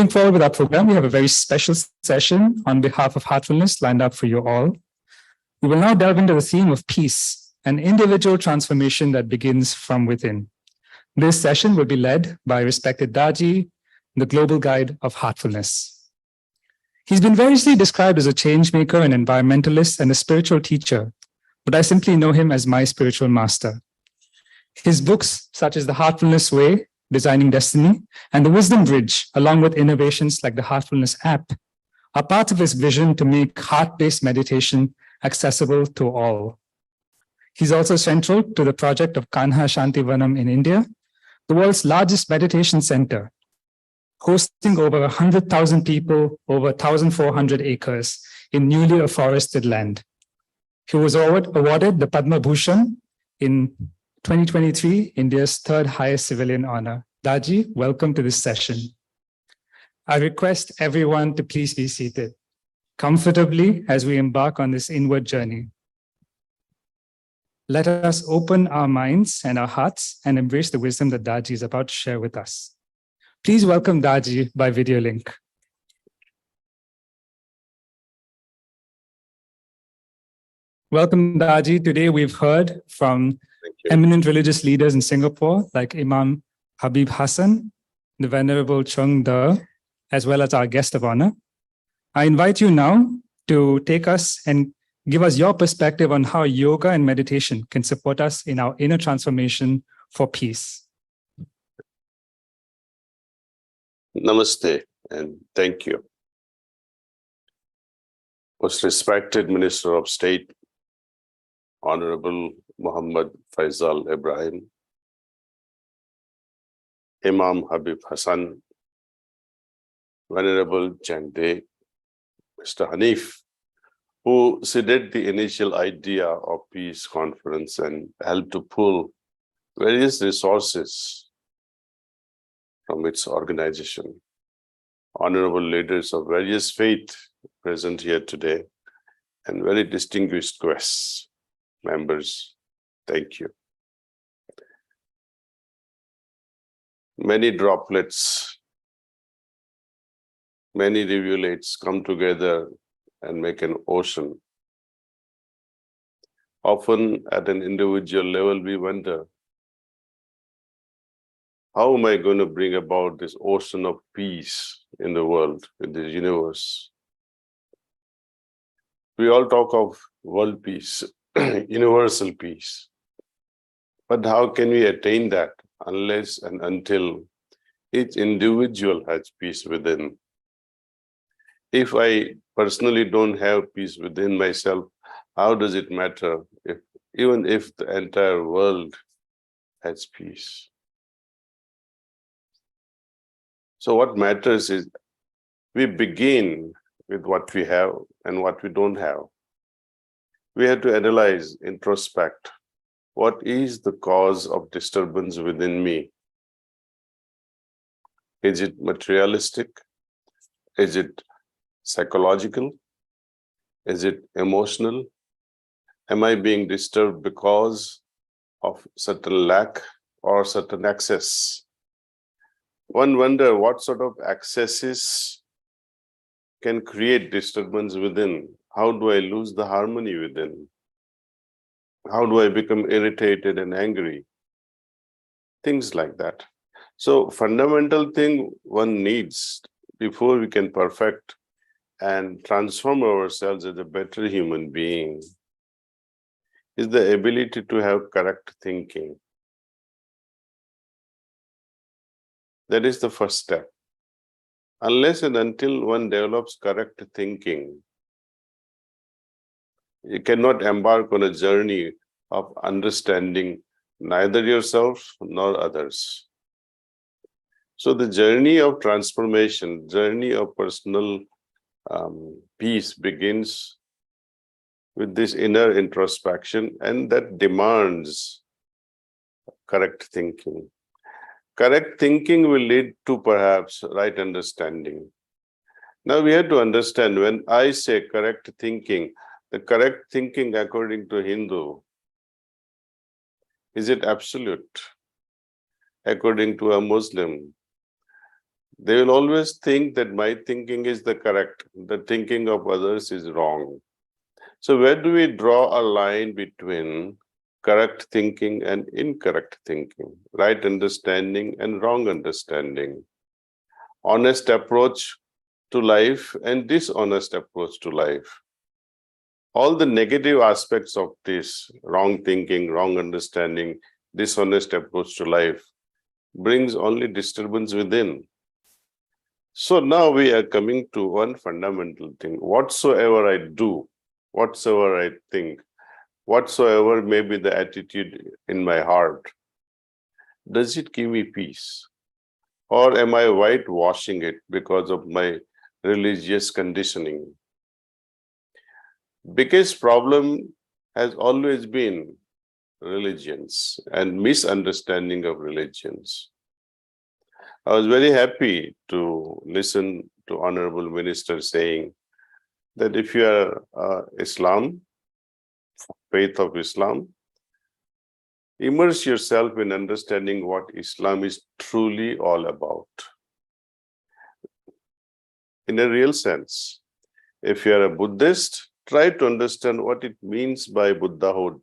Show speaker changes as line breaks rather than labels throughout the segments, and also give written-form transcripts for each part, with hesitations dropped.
Moving forward with our program, we have a very special session on behalf of Heartfulness lined up for you all. We will now delve into the theme of peace, an individual transformation that begins from within. This session will be led by respected Daaji, the global guide of heartfulness. He's been variously described as a change maker, an environmentalist, and a spiritual teacher, but I simply know him as my spiritual master. His books, such as The Heartfulness Way, Designing Destiny, and The Wisdom Bridge, along with innovations like the Heartfulness app, are part of his vision to make heart-based meditation accessible to all. He's also central to the project of Kanha, Shanti, Vanam in India, the world's largest meditation center, hosting over 100,000 people over 1,400 acres in newly afforested land. He was awarded the Padma Bhushan in 2023, India's third highest civilian honor. Daaji, welcome to this session. I request everyone to please be seated comfortably as we embark on this inward journey. Let us open our minds and our hearts and embrace the wisdom that Daaji is about to share with us. Please welcome Daaji by video link. Welcome, Daaji. Today we've heard from eminent religious leaders in Singapore like Imam Habib Hassan, the Venerable Chung De, as well as our guest of honor. I invite you now to take us and give us your perspective on how yoga and meditation can support us in our inner transformation for peace.
Namaste and thank you. Most respected Minister of State, Honorable Muhammad Faisal Ibrahim, Imam Habib Hassan, Venerable Chung De, Mr. Hanif, who seeded the initial idea of Peace Conference and helped to pull various resources from its organization. Honorable leaders of various faiths present here today, and very distinguished guests, members, thank you. Many droplets, many rivulets come together and make an ocean. Often at an individual level, we wonder, how am I going to bring about this ocean of peace in the world, in the universe? We all talk of world peace, universal peace. But how can we attain that unless and until each individual has peace within? If I personally don't have peace within myself, how does it matter even if the entire world has peace? So what matters is we begin with what we have and what we don't have. We have to analyze, introspect, what is the cause of disturbance within me? Is it materialistic? Is it psychological? Is it emotional? Am I being disturbed because of certain lack or certain excess? One wonders what sort of excesses can create disturbance within. How do I lose the harmony within? How do I become irritated and angry? Things like that. So fundamental thing one needs before we can perfect and transform ourselves as a better human being is the ability to have correct thinking. That is the first step. Unless and until one develops correct thinking, you cannot embark on a journey of understanding neither yourself nor others. So the journey of transformation, journey of personal peace begins with this inner introspection, and that demands correct thinking. Correct thinking will lead to perhaps right understanding. Now we have to understand, when I say correct thinking, the correct thinking according to Hindu, is it absolute? According to a Muslim, They will always think that my thinking is the correct, the thinking of others is wrong. So where do we draw a line between correct thinking and incorrect thinking, right understanding and wrong understanding, honest approach to life and dishonest approach to life? All the negative aspects of this wrong thinking, wrong understanding, dishonest approach to life brings only disturbance within. So now we are coming to one fundamental thing. Whatsoever I do, whatsoever I think, whatsoever may be the attitude in my heart, does it give me peace? Or am I whitewashing it because of my religious conditioning? Biggest problem has always been religions and misunderstanding of religions. I was very happy to listen to Honorable Minister saying that if you are Islam, faith of Islam, immerse yourself in understanding what Islam is truly all about. In a real sense, if you are a Buddhist, try to understand what it means by Buddhahood,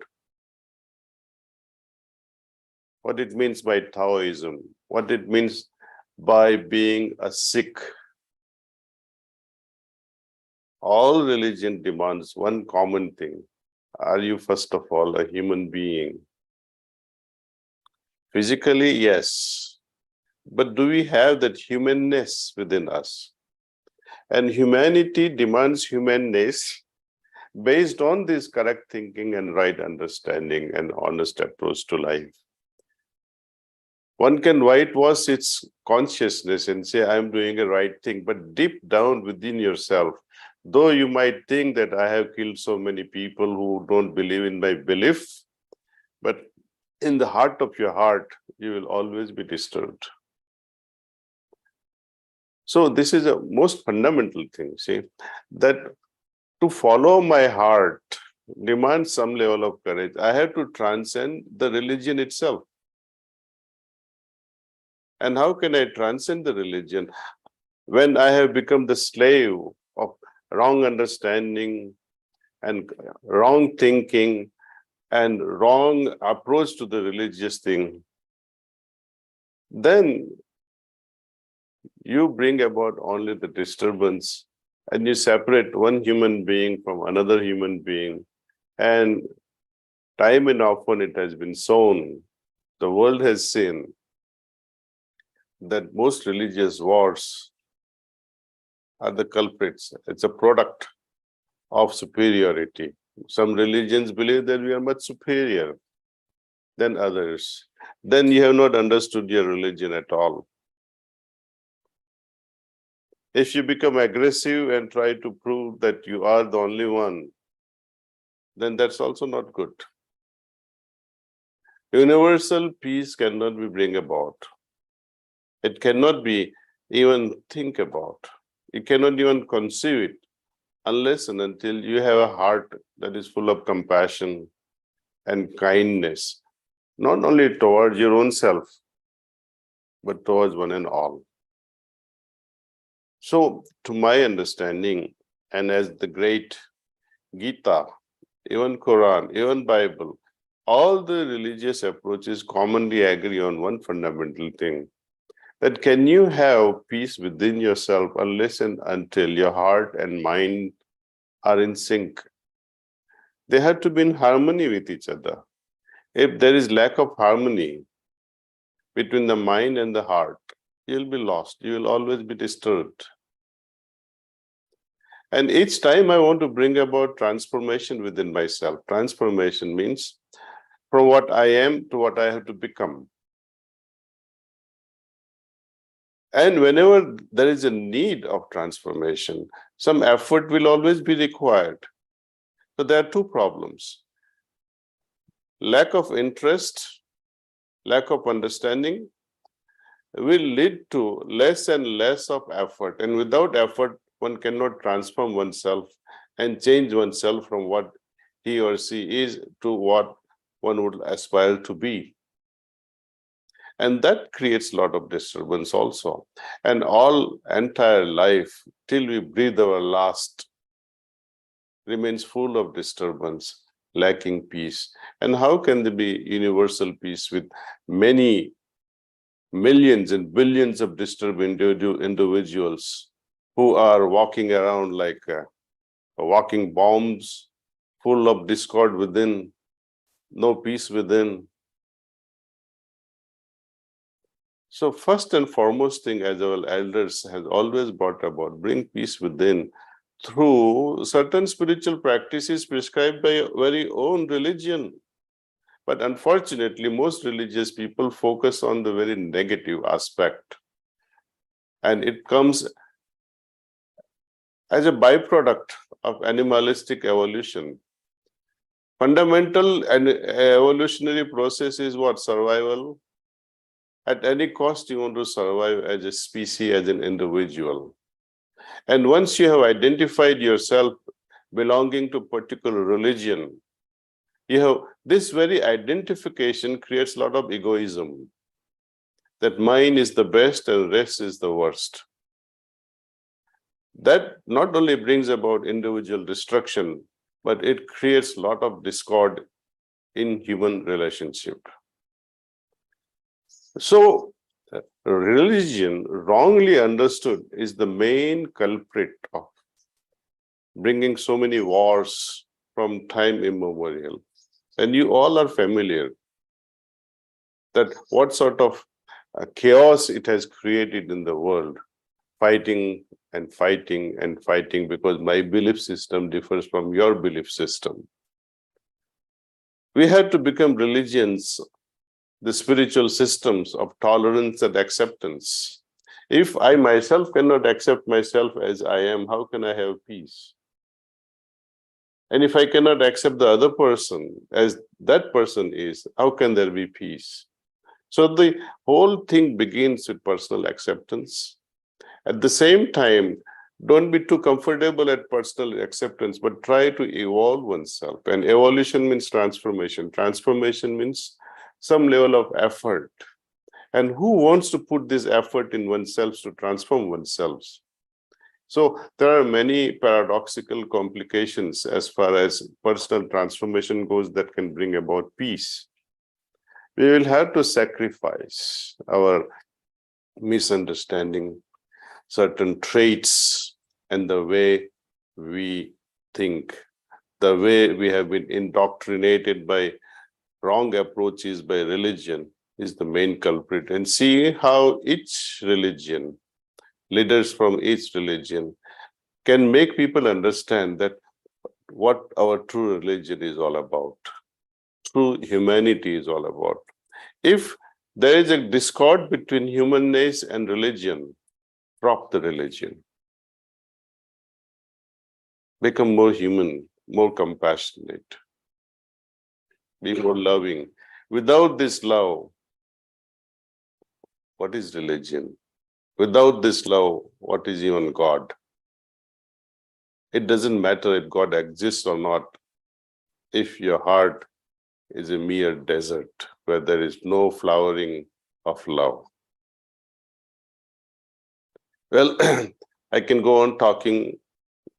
what it means by Taoism, what it means by being a Sikh. All religion demands one common thing. Are you, first of all, a human being? Physically, yes. But do we have that humanness within us? And humanity demands humanness based on this correct thinking and right understanding and honest approach to life. One can whitewash its consciousness and say, I'm doing a right thing, but deep down within yourself, though you might think that I have killed so many people who don't believe in my belief, but in the heart of your heart, you will always be disturbed. So this is a most fundamental thing, see, that to follow my heart demands some level of courage. I have to transcend the religion itself. And how can I transcend the religion when I have become the slave of wrong understanding and wrong thinking and wrong approach to the religious thing? Then you bring about only the disturbance and you separate one human being from another human being. And time and often it has been shown, the world has seen that most religious wars are the culprits. It's a product of superiority. Some religions believe that we are much superior than others. Then you have not understood your religion at all. If you become aggressive and try to prove that you are the only one, then that's also not good. Universal peace cannot be bring about. It cannot be even think about. You cannot even conceive it unless and until you have a heart that is full of compassion and kindness, not only towards your own self, but towards one and all. So, to my understanding, and as the great Gita, even Quran, even Bible, all the religious approaches commonly agree on one fundamental thing, that can you have peace within yourself unless and until your heart and mind are in sync. They have to be in harmony with each other. If there is lack of harmony between the mind and the heart, you'll be lost. You will always be disturbed. And each time I want to bring about transformation within myself. Transformation means from what I am to what I have to become. And whenever there is a need of transformation, some effort will always be required. So there are two problems. Lack of interest, lack of understanding will lead to less and less of effort. And without effort, one cannot transform oneself and change oneself from what he or she is to what one would aspire to be. And that creates a lot of disturbance also. And all entire life, till we breathe our last, remains full of disturbance, lacking peace. And how can there be universal peace with many millions and billions of disturbed individuals who are walking around like walking bombs, full of discord within, no peace within? So first and foremost thing, as our elders has always brought about, bring peace within through certain spiritual practices prescribed by your very own religion. But unfortunately, most religious people focus on the very negative aspect. And it comes as a byproduct of animalistic evolution. Fundamental and evolutionary process is what? Survival. At any cost, you want to survive as a species, as an individual. And once you have identified yourself belonging to a particular religion, you have this very identification creates a lot of egoism. That mine is the best and rest is the worst. That not only brings about individual destruction, but it creates a lot of discord in human relationship. So, religion, wrongly understood, is the main culprit of bringing so many wars from time immemorial. And you all are familiar that what sort of chaos it has created in the world, fighting and fighting and fighting because my belief system differs from your belief system. We have to become religions, the spiritual systems of tolerance and acceptance. If I myself cannot accept myself as I am, how can I have peace? And if I cannot accept the other person as that person is, how can there be peace? So the whole thing begins with personal acceptance. At the same time, don't be too comfortable at personal acceptance, but try to evolve oneself. And evolution means transformation. Transformation means some level of effort. And who wants to put this effort in oneself to transform oneself? So there are many paradoxical complications as far as personal transformation goes that can bring about peace. We will have to sacrifice our misunderstanding, certain traits, and the way we think, the way we have been indoctrinated by wrong approaches by religion is the main culprit. And see how each religion, leaders from each religion, can make people understand that what our true religion is all about, true humanity is all about. If there is a discord between humanness and religion, drop the religion. Become more human, more compassionate, be more loving. Without this love, what is religion? Without this love, what is even God? It doesn't matter if God exists or not, if your heart is a mere desert where there is no flowering of love. Well, I can go on talking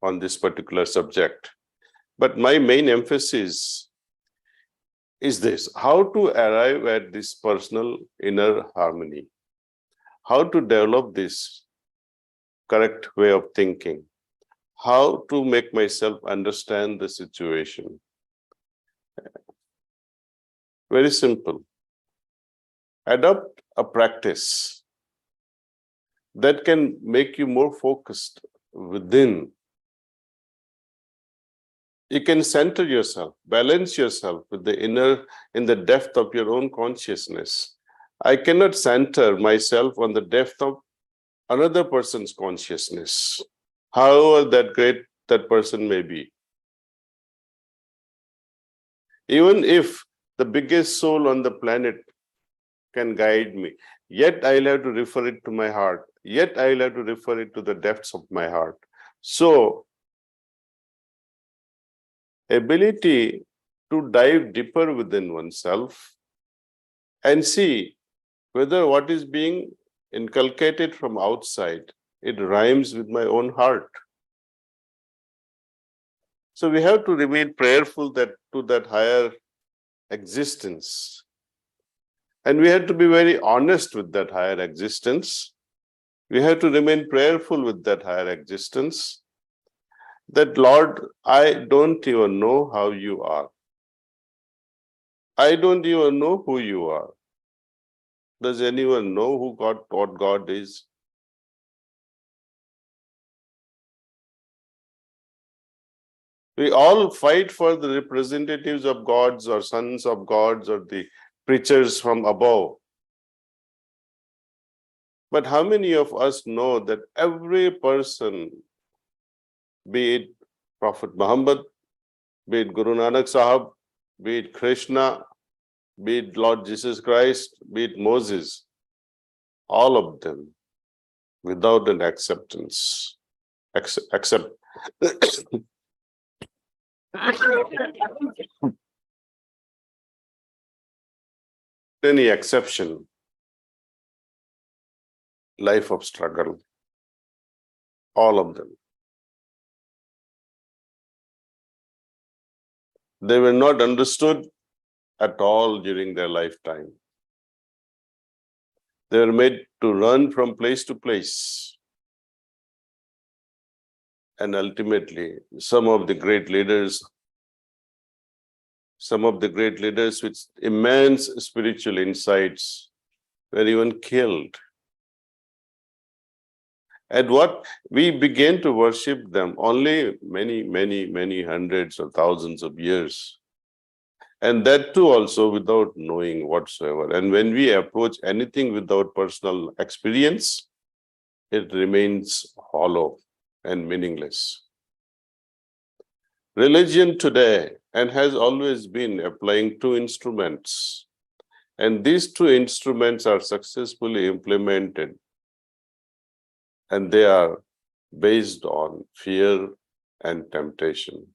on this particular subject, but my main emphasis is this: how to arrive at this personal inner harmony, how to develop this correct way of thinking, how to make myself understand the situation. Very simple. Adopt a practice that can make you more focused within. You can center yourself, balance yourself with the inner, in the depth of your own consciousness. I cannot center myself on the depth of another person's consciousness, however that great that person may be. Even if the biggest soul on the planet can guide me, yet I'll have to refer it to my heart, yet I'll have to refer it to the depths of my heart. So, ability to dive deeper within oneself and see whether what is being inculcated from outside, it rhymes with my own heart. So we have to remain prayerful to that higher existence. And we have to be very honest with that higher existence. We have to remain prayerful with that higher existence. That, Lord, I don't even know how you are. I don't even know who you are. Does anyone know what God is? We all fight for the representatives of gods or sons of gods or the preachers from above. But how many of us know that every person, be it Prophet Muhammad, be it Guru Nanak Sahib, be it Krishna, be it Lord Jesus Christ, be it Moses, all of them, without an acceptance, accept any exception, life of struggle, all of them. They were not understood at all during their lifetime. They were made to run from place to place. And ultimately, some of the great leaders with immense spiritual insights were even killed. And what we began to worship them only many hundreds or thousands of years. And that too also without knowing whatsoever. And when we approach anything without personal experience, it remains hollow and meaningless. Religion today and has always been applying two instruments. And these two instruments are successfully implemented. And they are based on fear and temptation.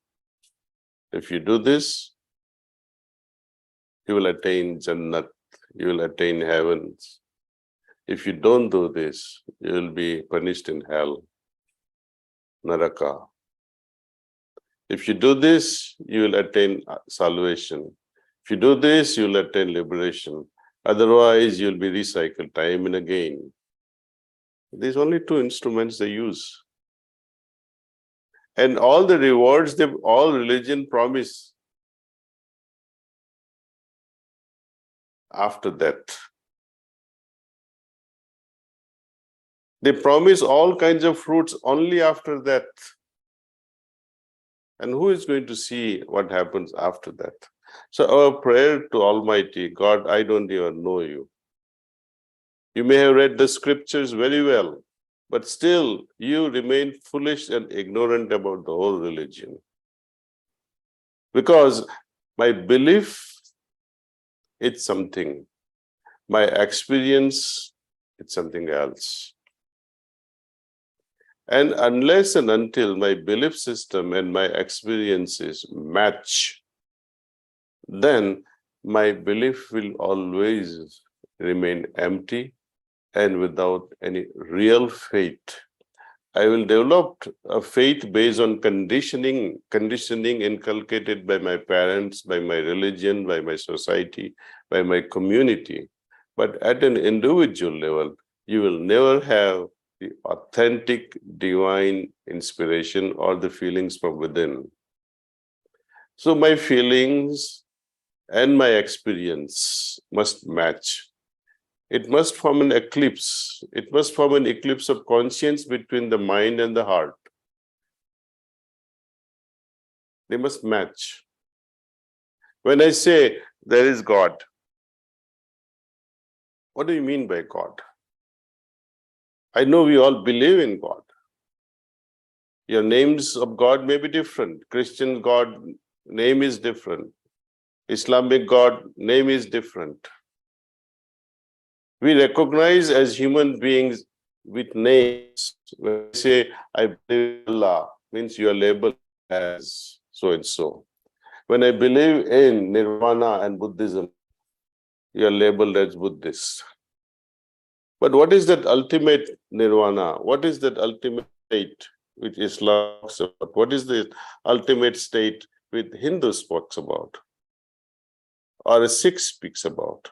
If you do this, you will attain Jannat, you will attain heavens. If you don't do this, you will be punished in hell, Naraka. If you do this, you will attain salvation. If you do this, you will attain liberation. Otherwise, you will be recycled time and again. These only two instruments they use. And all the rewards all religion promise after that. They promise all kinds of fruits only after that. And who is going to see what happens after that? So our prayer to Almighty God, I don't even know you. You may have read the scriptures very well, but still you remain foolish and ignorant about the whole religion. Because my belief, it's something. My experience, it's something else. And unless and until my belief system and my experiences match, then my belief will always remain empty and without any real faith. I will develop a faith based on conditioning inculcated by my parents, by my religion, by my society, by my community. But at an individual level, you will never have the authentic divine inspiration or the feelings from within. So my feelings and my experience must match. It must form an eclipse. It must form an eclipse of conscience between the mind and the heart. They must match. When I say there is God, what do you mean by God? I know we all believe in God. Your names of God may be different. Christian God name is different. Islamic God name is different. We recognize as human beings with names. When I say I believe in Allah, means you are labeled as so and so. When I believe in Nirvana and Buddhism, you are labeled as Buddhist. But what is that ultimate nirvana? What is that ultimate state which Islam talks about? What is the ultimate state which Hindu speaks about? Or a Sikh speaks about?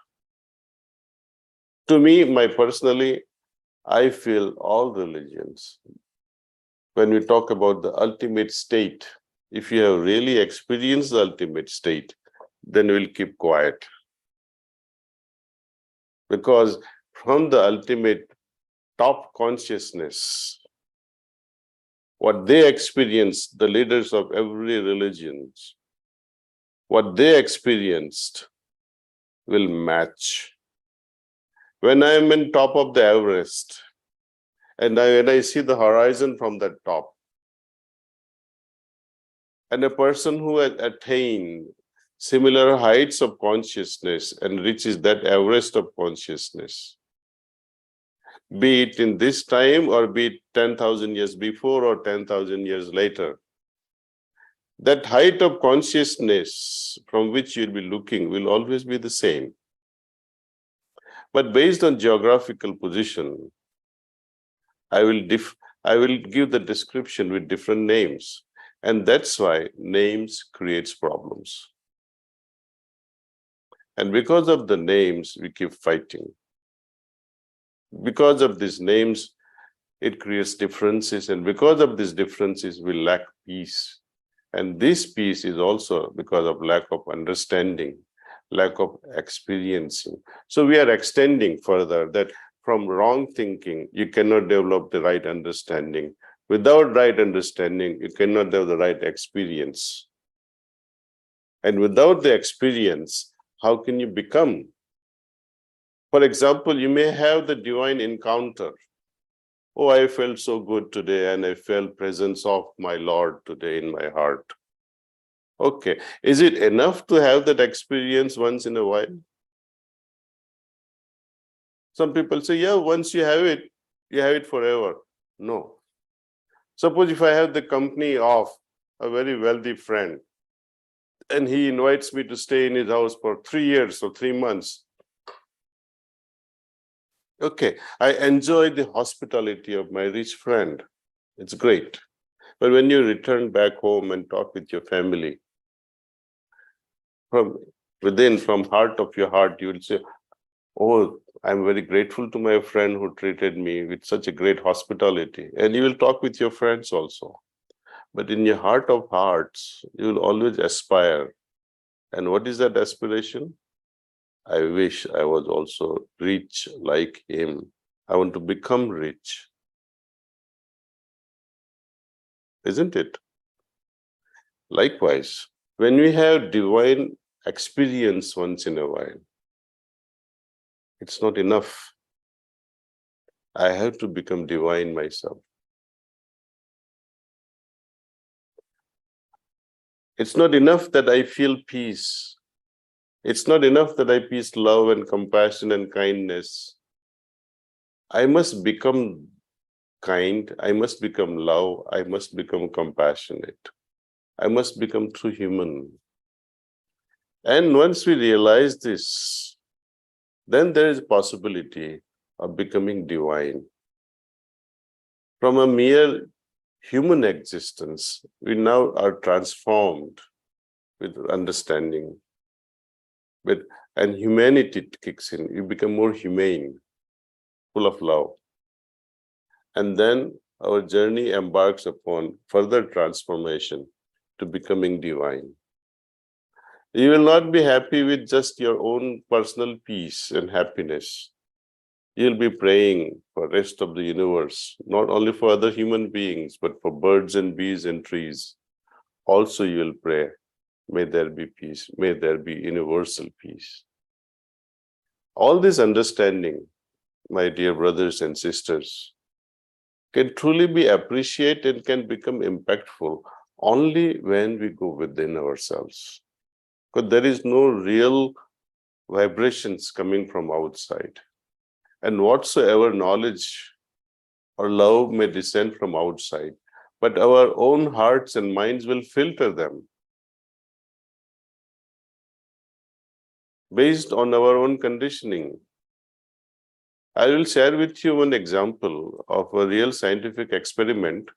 To me, personally, I feel all religions, when we talk about the ultimate state, if you have really experienced the ultimate state, then we'll keep quiet. Because from the ultimate top consciousness, what they experienced, the leaders of every religion, what they experienced will match. When I am in top of the Everest, and when I see the horizon from that top, and a person who has attained similar heights of consciousness and reaches that Everest of consciousness, be it in this time or be it 10,000 years before or 10,000 years later, that height of consciousness from which you'll be looking will always be the same. But based on geographical position, I will give the description with different names. And that's why names creates problems. And because of the names, we keep fighting. Because of these names, it creates differences. And because of these differences, we lack peace. And this peace is also because of lack of understanding, lack of experiencing. So we are extending further that from wrong thinking, you cannot develop the right understanding. Without right understanding, you cannot have the right experience. And without the experience, how can you become? For example, you may have the divine encounter. Oh, I felt so good today and I felt presence of my Lord today in my heart. Okay, is it enough to have that experience once in a while? Some people say, yeah, once you have it forever. No. Suppose if I have the company of a very wealthy friend and he invites me to stay in his house for 3 years or 3 months. Okay, I enjoy the hospitality of my rich friend. It's great. But when you return back home and talk with your family, from within, from heart of your heart, you will say, oh, I'm very grateful to my friend who treated me with such a great hospitality. And you will talk with your friends also. But in your heart of hearts, you will always aspire. And what is that aspiration? I wish I was also rich like him. I want to become rich. Isn't it? Likewise, when we have divine experience once in a while, it's not enough. I have to become divine myself. It's not enough that I feel peace. It's not enough that I feel love and compassion and kindness. I must become kind. I must become love. I must become compassionate. I must become true human. And once we realize this, then there is a possibility of becoming divine. From a mere human existence, we now are transformed with understanding. And humanity kicks in. You become more humane, full of love. And then our journey embarks upon further transformation to becoming divine. You will not be happy with just your own personal peace and happiness. You'll be praying for the rest of the universe, not only for other human beings, but for birds and bees and trees. Also you will pray, may there be peace, may there be universal peace. All this understanding, my dear brothers and sisters, can truly be appreciated and can become impactful only when we go within ourselves. Because there is no real vibrations coming from outside. And whatsoever knowledge or love may descend from outside, but our own hearts and minds will filter them based on our own conditioning. I will share with you one example of a real scientific experiment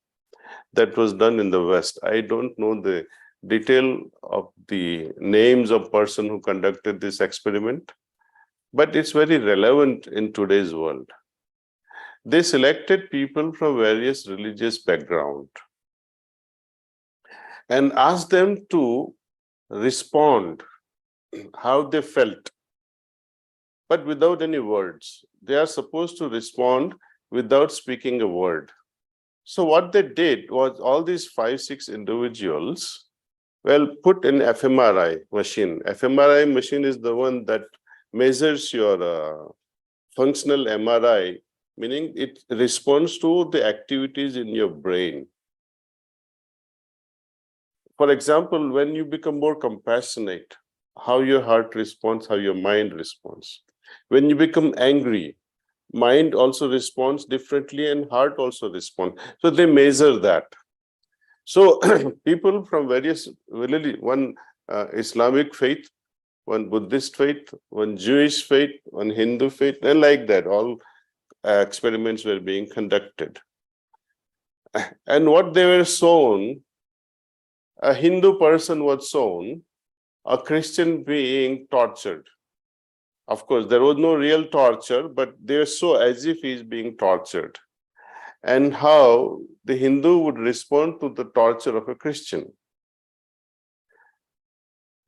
that was done in the West. I don't know the detail of the names of person who conducted this experiment, but it's very relevant in today's world. They selected people from various religious backgrounds and asked them to respond how they felt, but without any words. They are supposed to respond without speaking a word. So what they did was all these 5-6 individuals, well, put an fMRI machine. fMRI machine is the one that measures your functional MRI, meaning it responds to the activities in your brain. For example, when you become more compassionate, how your heart responds, how your mind responds. When you become angry, mind also responds differently and heart also responds. So they measure that. So people from various religions, one Islamic faith, one Buddhist faith, one Jewish faith, one Hindu faith, and like that, all experiments were being conducted. And what they were shown, a Hindu person was shown a Christian being tortured. Of course, there was no real torture, but they saw as if he is being tortured. And how the Hindu would respond to the torture of a Christian.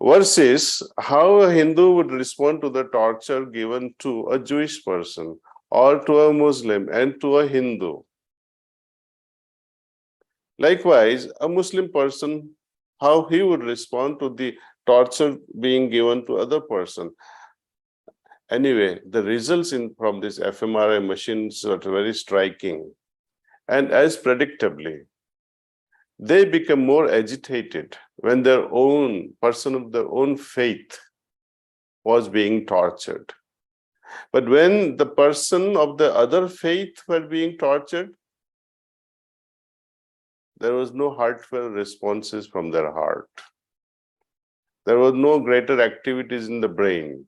Versus how a Hindu would respond to the torture given to a Jewish person or to a Muslim and to a Hindu. Likewise, a Muslim person, how he would respond to the torture being given to other person. Anyway, the results from this fMRI machines are very striking. And as predictably, they become more agitated when their own person of their own faith was being tortured. But when the person of the other faith were being tortured, there was no heartfelt responses from their heart. There was no greater activities in the brain.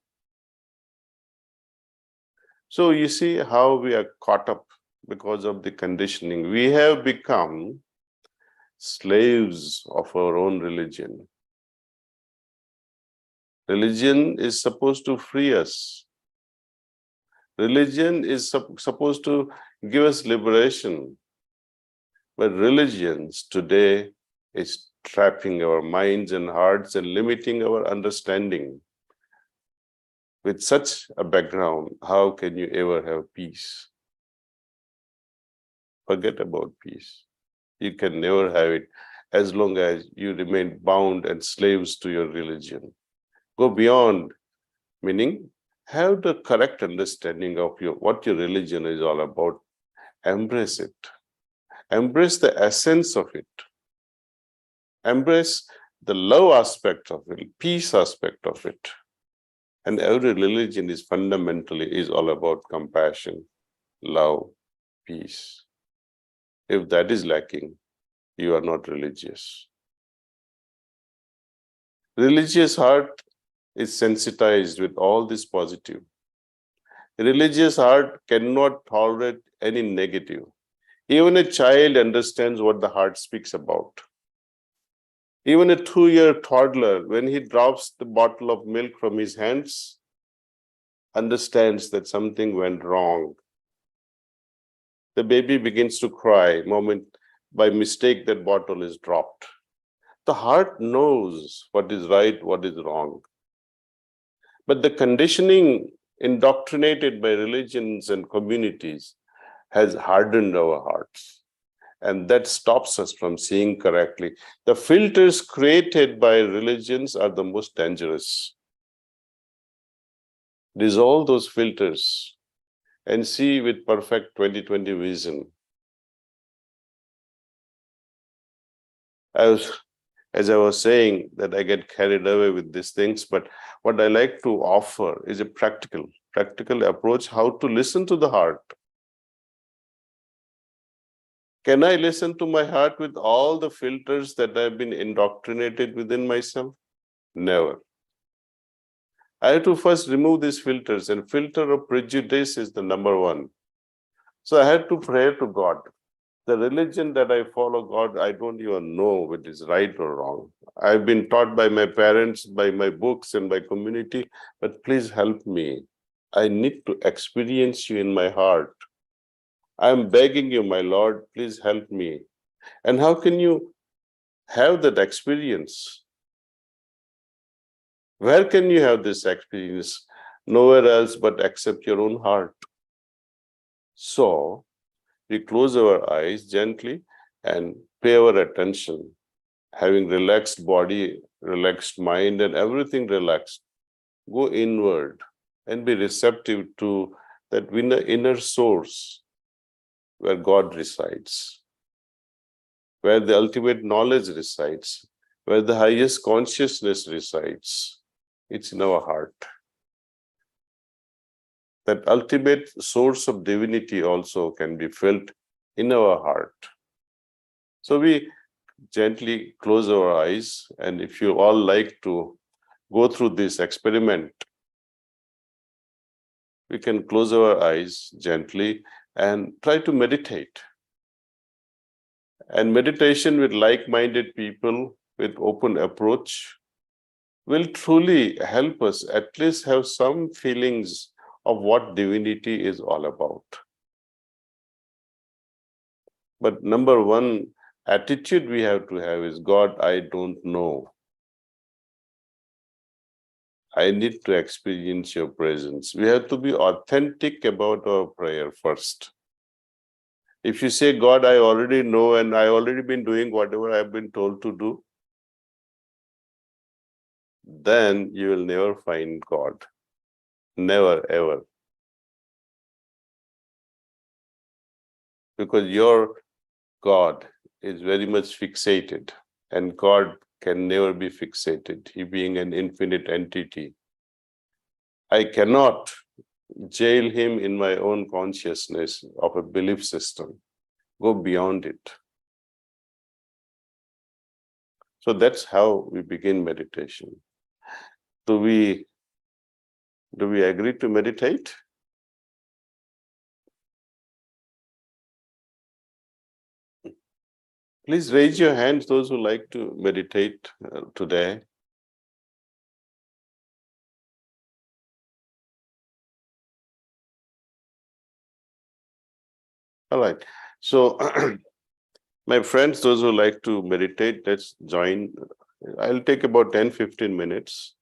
So you see how we are caught up because of the conditioning. We have become slaves of our own religion. Religion is supposed to free us. Religion is supposed to give us liberation. But religions today is trapping our minds and hearts and limiting our understanding. With such a background, how can you ever have peace? Forget about peace. You can never have it as long as you remain bound and slaves to your religion. Go beyond, meaning have the correct understanding of what your religion is all about. Embrace it. Embrace the essence of it. Embrace the love aspect of it, peace aspect of it. And every religion is fundamentally all about compassion, love, peace. If that is lacking, you are not religious. Religious heart is sensitized with all this positive. Religious heart cannot tolerate any negative. Even a child understands what the heart speaks about. Even a 2-year toddler, when he drops the bottle of milk from his hands, understands that something went wrong. The baby begins to cry by mistake that bottle is dropped. The heart knows what is right, what is wrong. But the conditioning indoctrinated by religions and communities has hardened our hearts. And that stops us from seeing correctly. The filters created by religions are the most dangerous. Dissolve those filters and see with perfect 20/20 vision. As I was saying, that I get carried away with these things, but what I like to offer is a practical approach, how to listen to the heart. Can I listen to my heart with all the filters that I've been indoctrinated within myself? Never. I have to first remove these filters, and filter of prejudice is the number one. So I had to pray to God. The religion that I follow, God, I don't even know whether it is right or wrong. I've been taught by my parents, by my books and by community, but please help me. I need to experience you in my heart. I'm begging you, my Lord, please help me. And how can you have that experience? Where can you have this experience? Nowhere else but except your own heart. So we close our eyes gently and pay our attention, having relaxed body, relaxed mind, and everything relaxed. Go inward and be receptive to that inner source where God resides, where the ultimate knowledge resides, where the highest consciousness resides. It's in our heart. That ultimate source of divinity also can be felt in our heart. So we gently close our eyes, and if you all like to go through this experiment, we can close our eyes gently and try to meditate. And meditation with like-minded people with open approach will truly help us at least have some feelings of what divinity is all about. But number one attitude we have to have is, God, I don't know. I need to experience your presence. We have to be authentic about our prayer first. If you say, God, I already know and I already been doing whatever I've been told to do, then you will never find God. Never, ever. Because your God is very much fixated, and God can never be fixated, he being an infinite entity. I cannot jail him in my own consciousness of a belief system. Go beyond it. So that's how we begin meditation. Do we agree to meditate? Please raise your hands, those who like to meditate today. All right. So, my friends, those who like to meditate, let's join. I'll take about 10-15 minutes,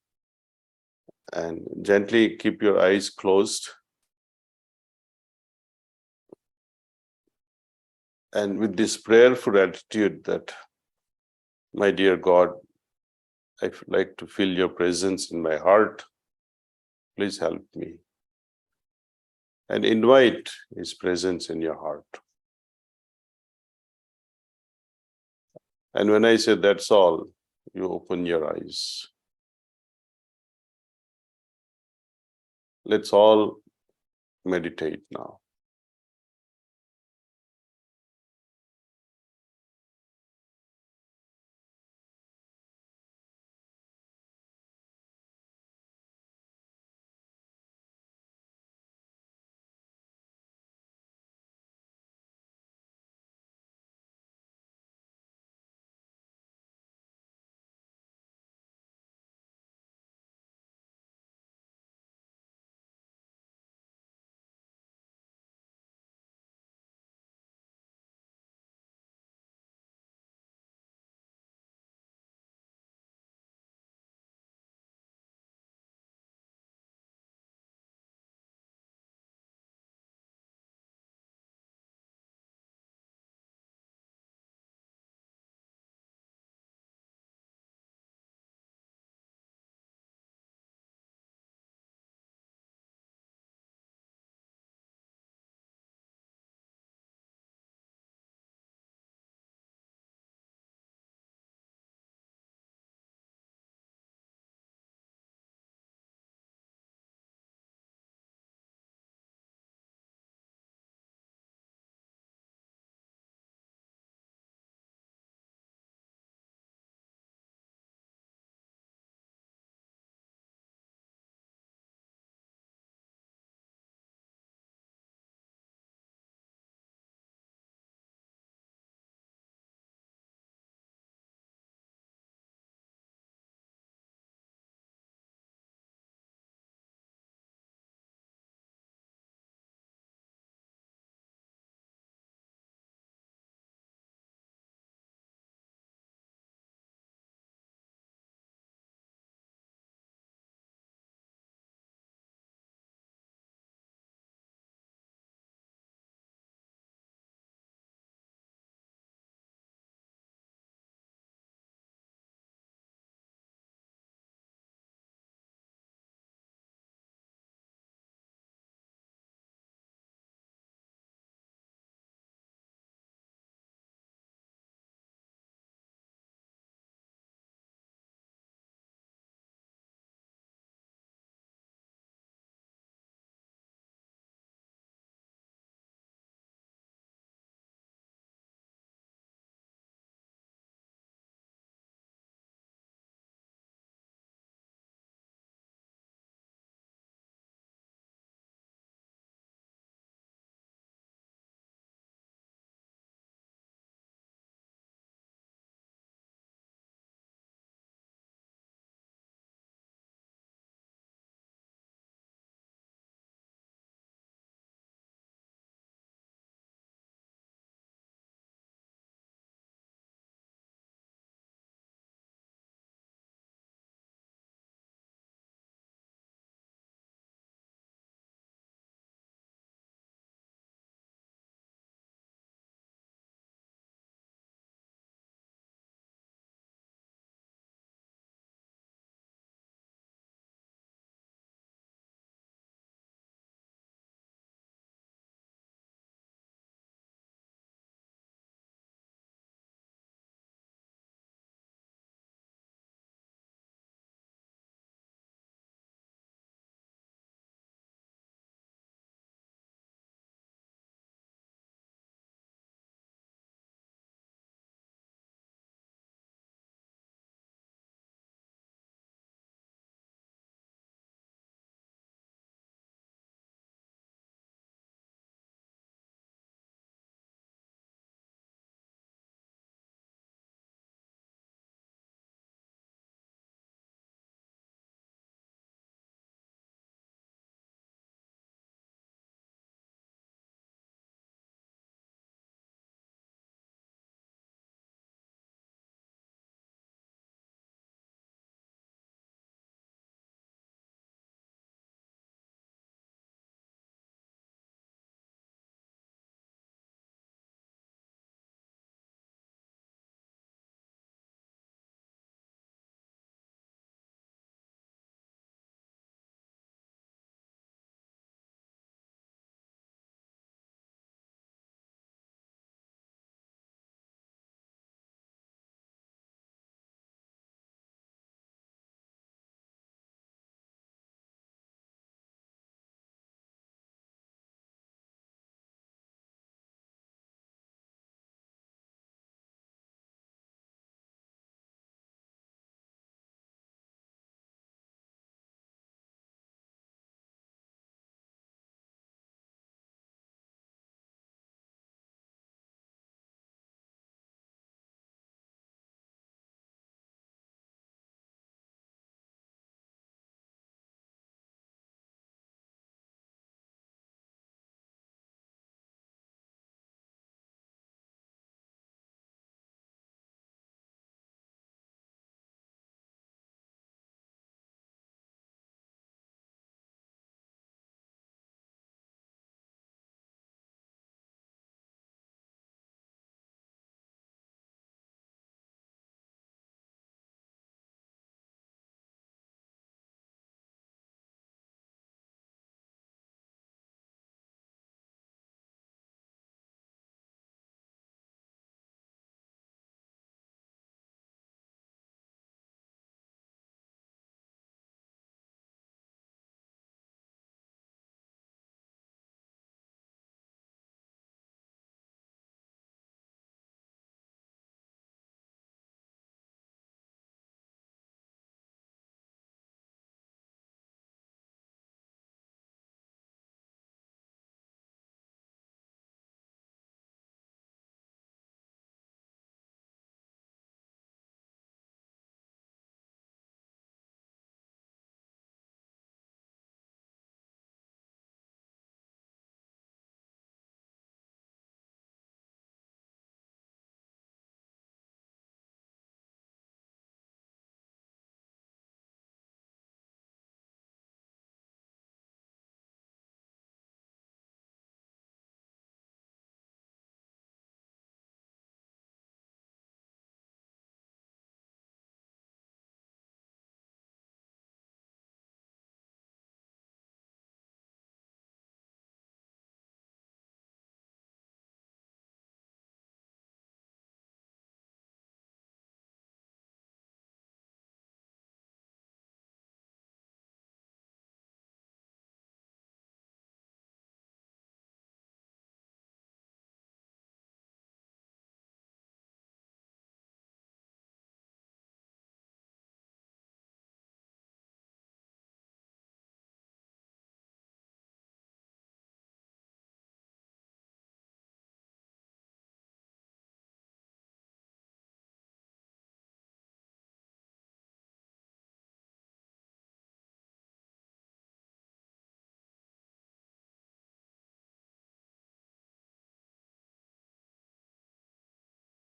and gently keep your eyes closed. And with this prayerful attitude that, my dear God, I'd like to feel your presence in my heart. Please help me. And invite his presence in your heart. And when I say that's all, you open your eyes. Let's all meditate now.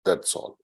That's all.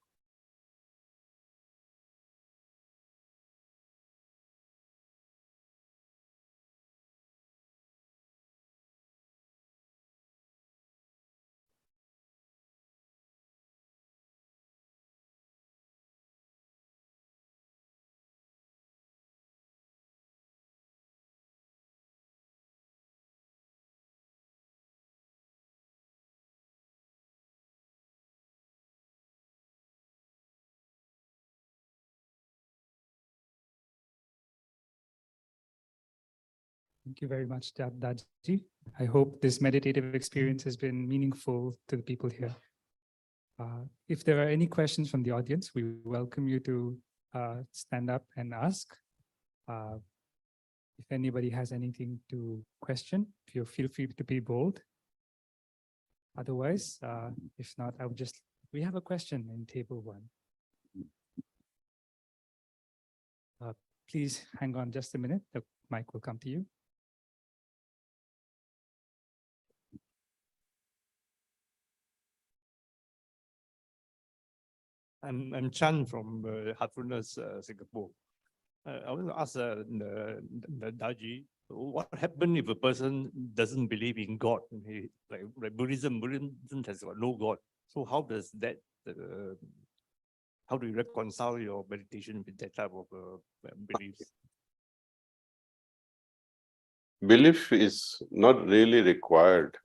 Thank you very much, Daaji. I hope this meditative experience has been meaningful to the people here. If there are any questions from the audience, we welcome you to stand up and ask. If anybody has anything to question, feel free to be bold. Otherwise, if not, we have a question in table 1. Please hang on just a minute. The mic will come to you.
I'm Chan from Heartfulness Singapore. I want to ask the Daaji, what happens if a person doesn't believe in God? Like Buddhism has got no God. So how does that, how do you reconcile your meditation with that type of beliefs?
Belief is not really required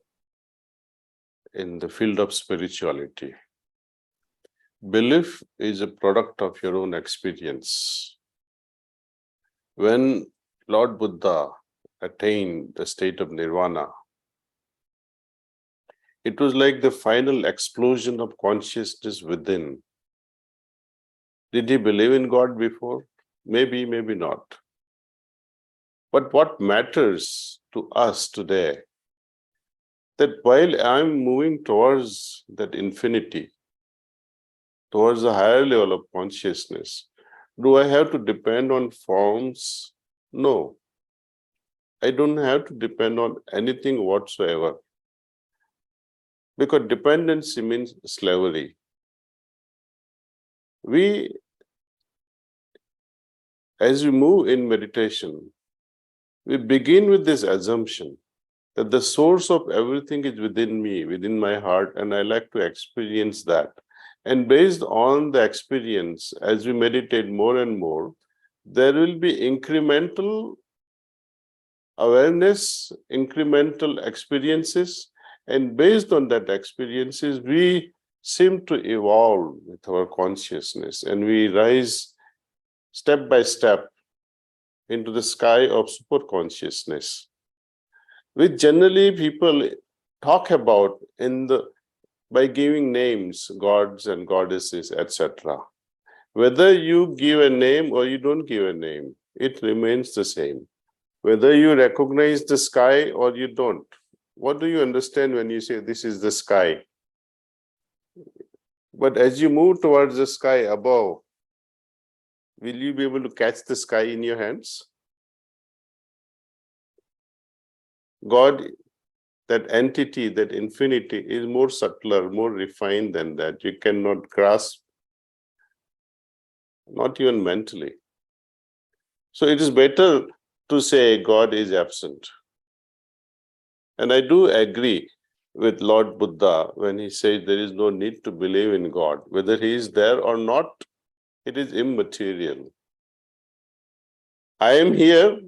in the field of spirituality. Belief is a product of your own experience. When Lord Buddha attained the state of nirvana, it was like the final explosion of consciousness within. Did he believe in God before? Maybe, maybe not. But what matters to us today, that while I'm moving towards that infinity, towards a higher level of consciousness, do I have to depend on forms? No. I don't have to depend on anything whatsoever. Because dependency means slavery. As we move in meditation, we begin with this assumption that the source of everything is within me, within my heart, and I like to experience that. And based on the experience, as we meditate more and more, there will be incremental awareness, incremental experiences, and based on that experiences, we seem to evolve with our consciousness, and we rise step by step into the sky of super consciousness, which generally people talk about by giving names, gods and goddesses, etc. Whether you give a name or you don't give a name, it remains the same. Whether you recognize the sky or you don't. What do you understand when you say this is the sky? But as you move towards the sky above, will you be able to catch the sky in your hands? God, that entity, that infinity, is more subtler, more refined than that. You cannot grasp, not even mentally. So it is better to say God is absent. And I do agree with Lord Buddha when he says there is no need to believe in God. Whether he is there or not, it is immaterial. I am here.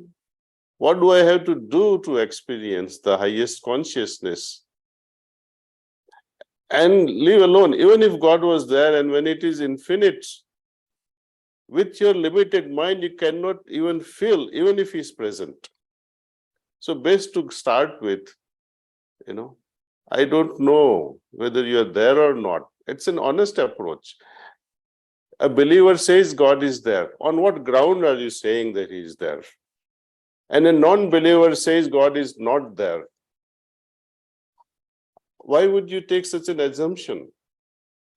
What do I have to do to experience the highest consciousness? And live alone, even if God was there, and when it is infinite, with your limited mind, you cannot even feel, even if he's present. So best to start with, I don't know whether you're there or not. It's an honest approach. A believer says God is there. On what ground are you saying that he is there? And a non-believer says God is not there. Why would you take such an assumption?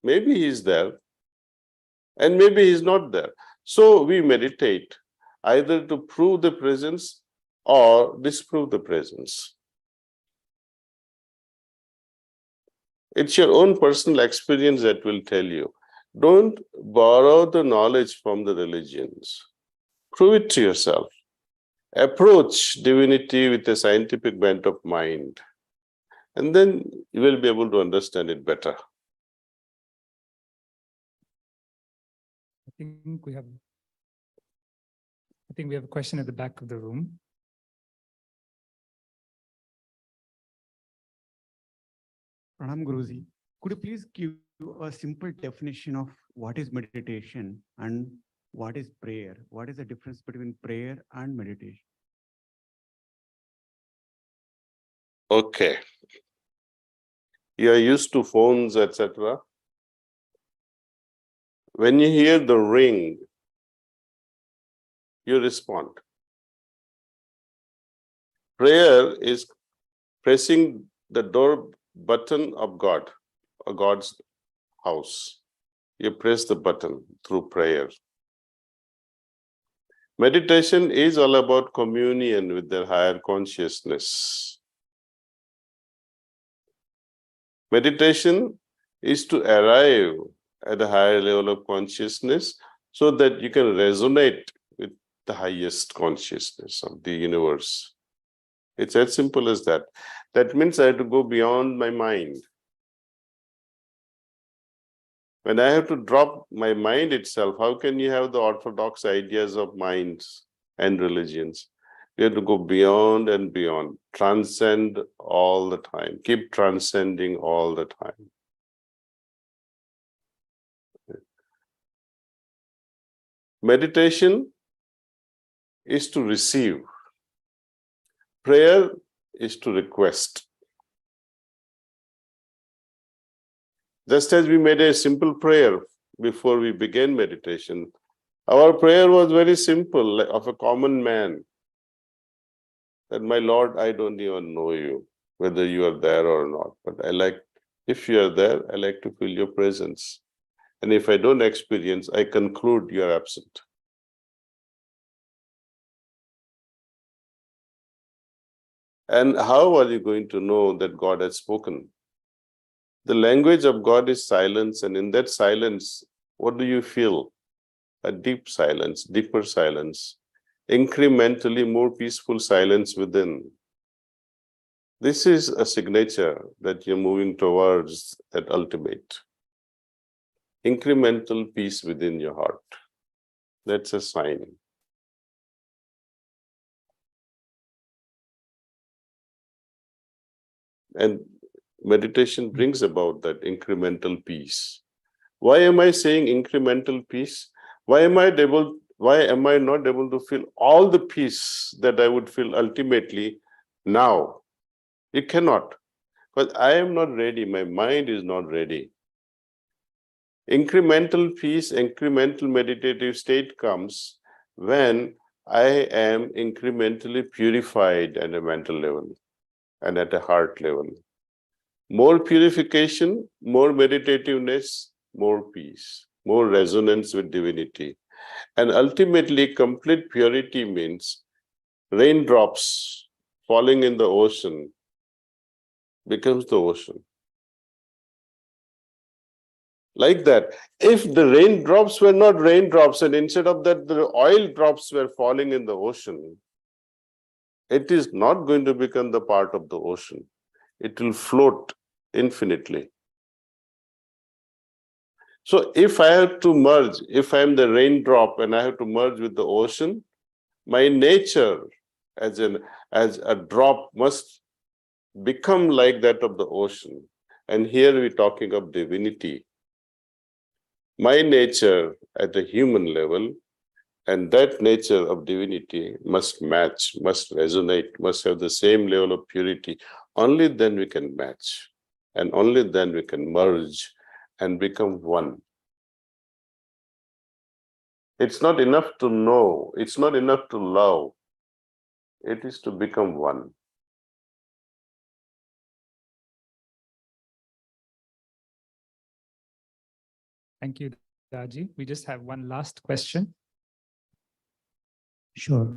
Maybe he is there, and maybe he's not there. So we meditate either to prove the presence or disprove the presence. It's your own personal experience that will tell you. Don't borrow the knowledge from the religions. Prove it to yourself. Approach divinity with a scientific bent of mind, and then you will be able to understand it better.
I think we have a question at the back of the room.
Pranam Guruji, could you please give a simple definition of what is meditation and what is prayer? What is the difference between prayer and meditation?
Okay. You are used to phones, etc. When you hear the ring, you respond. Prayer is pressing the door button of God, or God's house. You press the button through prayer. Meditation is all about communion with their higher consciousness. Meditation is to arrive at a higher level of consciousness so that you can resonate with the highest consciousness of the universe. It's as simple as that. That means I have to go beyond my mind. When I have to drop my mind itself, how can you have the orthodox ideas of minds and religions? You have to go beyond and beyond, transcend all the time, keep transcending all the time. Meditation is to receive. Prayer is to request. Just as we made a simple prayer before we began meditation, our prayer was very simple, of a common man. That, my Lord, I don't even know you, whether you are there or not, but if you are there, I like to feel your presence. And if I don't experience, I conclude you are absent. And how are you going to know that God has spoken? The language of God is silence, and in that silence, what do you feel? A deep silence, deeper silence, incrementally more peaceful silence within. This is a signature that you're moving towards that ultimate. Incremental peace within your heart. That's a sign. And meditation brings about that incremental peace. Why am I saying incremental peace? Why am I not able to feel all the peace that I would feel ultimately now? You cannot, because I am not ready. My mind is not ready. Incremental peace, incremental meditative state comes when I am incrementally purified at a mental level and at a heart level. More purification, more meditativeness, more peace, more resonance with divinity. And ultimately, complete purity means raindrops falling in the ocean becomes the ocean. Like that. If the raindrops were not raindrops, and instead of that, the oil drops were falling in the ocean, it is not going to become the part of the ocean. It will float infinitely. So if I have to merge, if I am the raindrop and I have to merge with the ocean, my nature as a drop must become like that of the ocean. And here we're talking of divinity. My nature at a human level and that nature of divinity must match, must resonate, must have the same level of purity. Only then we can match, and only then we can merge and become one. It's not enough to know, it's not enough to love, it is to become one.
Thank you, Daaji. We just have one last question.
Sure.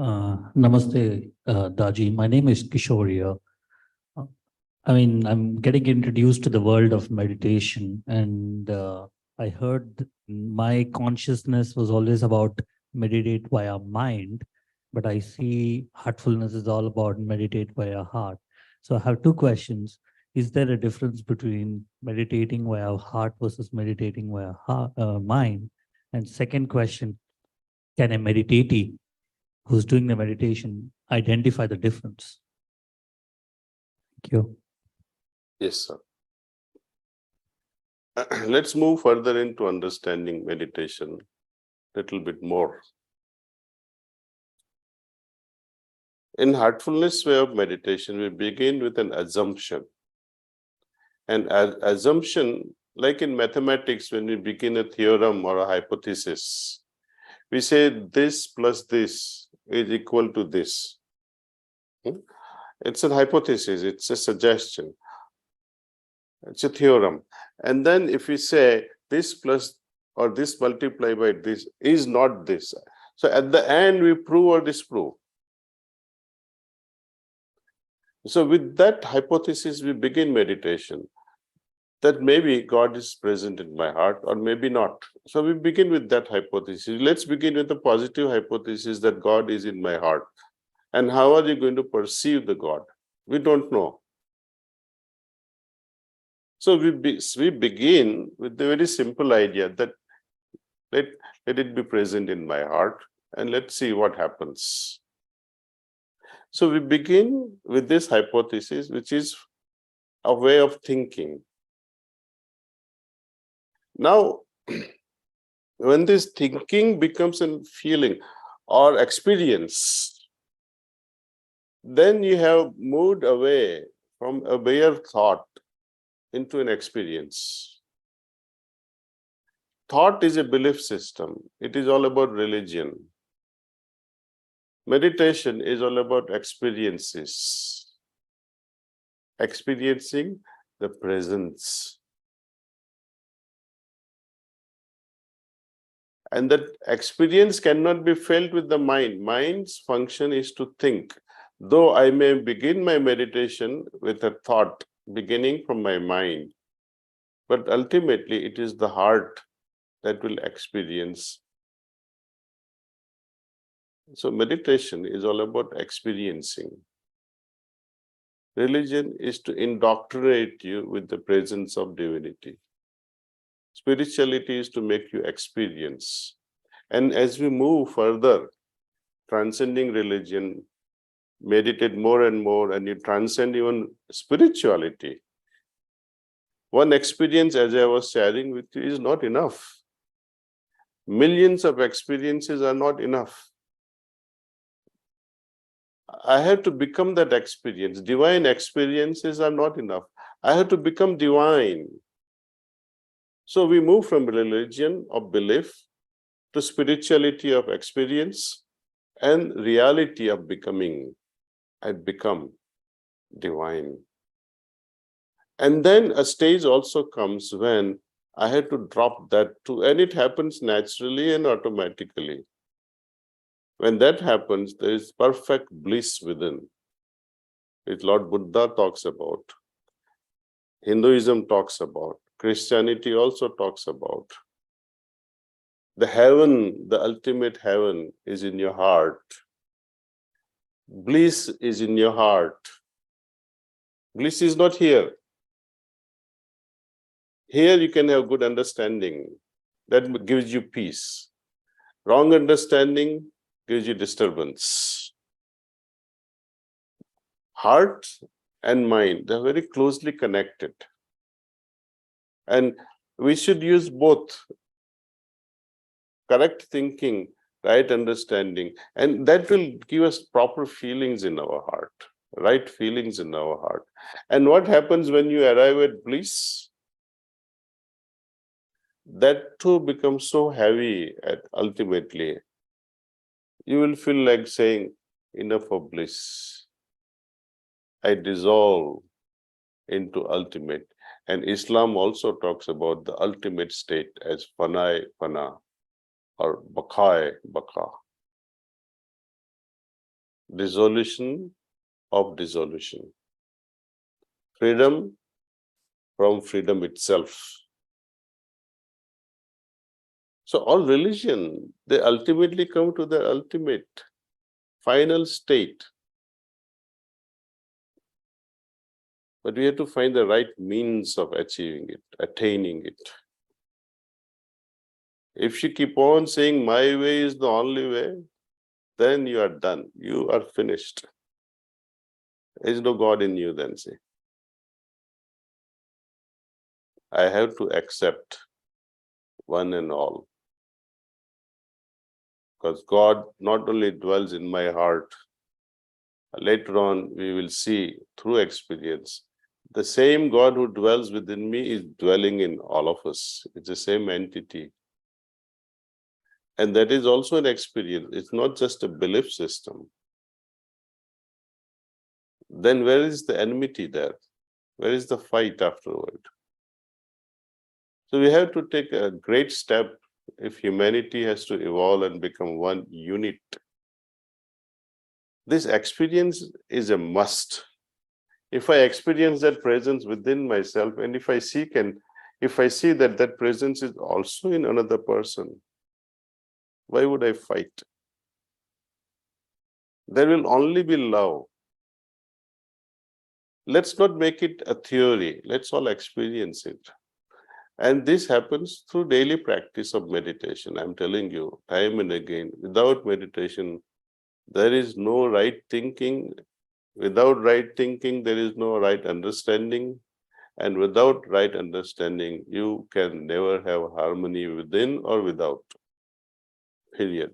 Namaste, Daaji. My name is Kishore. I mean, I'm getting introduced to the world of meditation, and I heard my consciousness was always about meditate via mind, but I see heartfulness is all about meditate via heart. So I have two questions. Is there a difference between meditating via heart versus meditating via mind? And second question, can a meditatee who's doing the meditation identify the difference? Thank you.
Yes, sir. Let's move further into understanding meditation a little bit more. In heartfulness way of meditation, we begin with an assumption. And assumption, like in mathematics, when we begin a theorem or a hypothesis, we say this plus this is equal to this. It's a hypothesis, it's a suggestion, it's a theorem. And then if we say this plus or this multiplied by this is not this. So at the end, we prove or disprove. So with that hypothesis, we begin meditation. That maybe God is present in my heart or maybe not. So we begin with that hypothesis. Let's begin with the positive hypothesis that God is in my heart. And how are you going to perceive the God? We don't know. So we begin with the very simple idea that let it be present in my heart and let's see what happens. So we begin with this hypothesis, which is a way of thinking. Now, when this thinking becomes a feeling or experience, then you have moved away from a bare thought into an experience. Thought is a belief system. It is all about religion. Meditation is all about experiences. Experiencing the presence. And that experience cannot be felt with the mind. Mind's function is to think. Though I may begin my meditation with a thought beginning from my mind, but ultimately it is the heart that will experience. So meditation is all about experiencing. Religion is to indoctrinate you with the presence of divinity. Spirituality is to make you experience. And as we move further, transcending religion, meditate more and more, and you transcend even spirituality. One experience, as I was sharing with you, is not enough. Millions of experiences are not enough. I have to become that experience. Divine experiences are not enough. I have to become divine. So we move from religion of belief to spirituality of experience and reality of becoming. I become divine. And then a stage also comes when I had to drop that too, and it happens naturally and automatically. When that happens, there is perfect bliss within. It Lord Buddha talks about, Hinduism talks about, Christianity also talks about. The heaven, the ultimate heaven is in your heart. Bliss is in your heart. Bliss is not here. Here you can have good understanding. That gives you peace. Wrong understanding gives you disturbance. Heart and mind, they're very closely connected. And we should use both. Correct thinking, right understanding, and that will give us proper feelings in our heart, right feelings in our heart. And what happens when you arrive at bliss? That too becomes so heavy ultimately. You will feel like saying, enough of bliss. I dissolve into ultimate. And Islam also talks about the ultimate state as fanai fana or bakai baka. Dissolution of dissolution. freedom from freedom itself. So all religion, they ultimately come to the ultimate, final state. But we have to find the right means of achieving it, attaining it. If you keep on saying my way is the only way, then you are done. You are finished. There is no God in you then, say. I have to accept one and all. Because God not only dwells in my heart, later on we will see through experience, the same God who dwells within me is dwelling in all of us. It's the same entity. And that is also an experience. It's not just a belief system. Then where is the enmity there? Where is the fight afterward? So we have to take a great step if humanity has to evolve and become one unit. This experience is a must. If I experience that presence within myself, and if I seek and if I see that that presence is also in another person, why would I fight? There will only be love. Let's not make it a theory. Let's all experience it. And this happens through daily practice of meditation. I'm telling you, time and again, without meditation, there is no right thinking. Without right thinking, there is no right understanding. And without right understanding, you can never have harmony within or without. Period.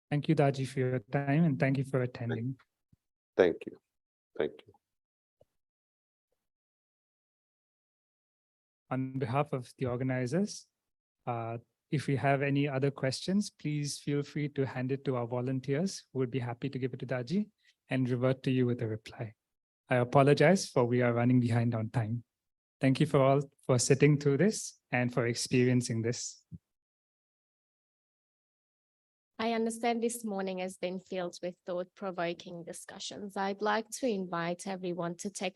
Thank you, Daaji, for your time, and thank you for attending.
Thank you. Thank you.
On behalf of the organizers, if we have any other questions, please feel free to hand it to our volunteers who would be happy to give it to Daaji and revert to you with a reply. I apologize for we are running behind on time. Thank you for all for sitting through this and for experiencing this.
I understand this morning has been filled with thought-provoking discussions. I'd like to invite everyone to take a